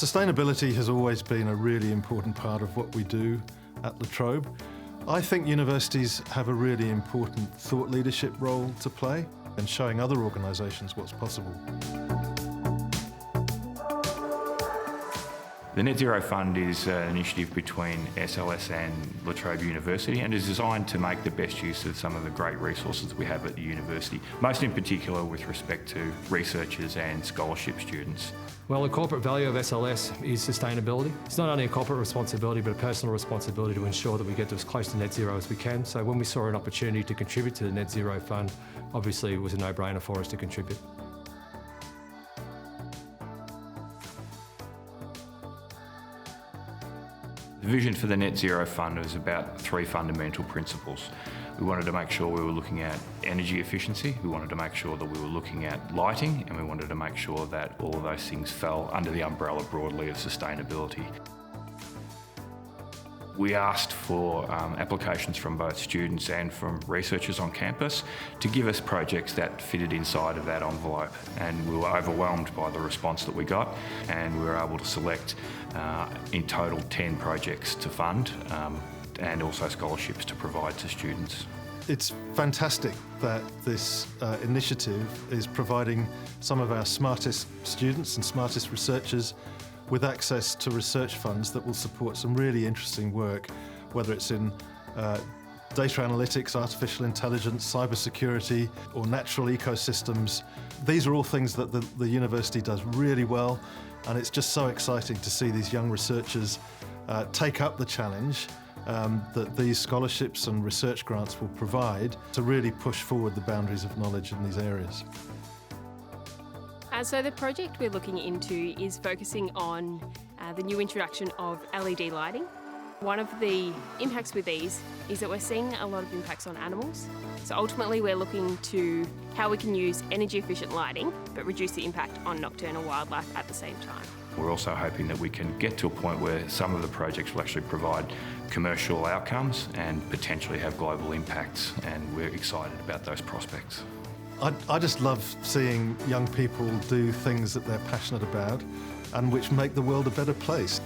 Sustainability has always been a really important part of what we do at La Trobe. I think universities have a really important thought leadership role to play in showing other organisations what's possible. The Net Zero Fund is an initiative between SLS and La Trobe University and is designed to make the best use of some of the great resources we have at the university, most in particular with respect to researchers and scholarship students. Well, the corporate value of SLS is sustainability. It's not only a corporate responsibility but a personal responsibility to ensure that we get to as close to net zero as we can. So when we saw an opportunity to contribute to the Net Zero Fund, obviously it was a no-brainer for us to contribute. The vision for the Net Zero Fund was about three fundamental principles. We wanted to make sure we were looking at energy efficiency, we wanted to make sure that we were looking at lighting, and we wanted to make sure that all of those things fell under the umbrella broadly of sustainability. We asked for applications from both students and from researchers on campus to give us projects that fitted inside of that envelope, and we were overwhelmed by the response that we got, and we were able to select in total 10 projects to fund and also scholarships to provide to students. It's fantastic that this initiative is providing some of our smartest students and smartest researchers with access to research funds that will support some really interesting work, whether it's in data analytics, artificial intelligence, cybersecurity, or natural ecosystems. These are all things that the university does really well, and it's just so exciting to see these young researchers take up the challenge that these scholarships and research grants will provide to really push forward the boundaries of knowledge in these areas. So the project we're looking into is focusing on the new introduction of LED lighting. One of the impacts with these is that we're seeing a lot of impacts on animals. So ultimately we're looking to how we can use energy efficient lighting but reduce the impact on nocturnal wildlife at the same time. We're also hoping that we can get to a point where some of the projects will actually provide commercial outcomes and potentially have global impacts, and we're excited about those prospects. I just love seeing young people do things that they're passionate about and which make the world a better place.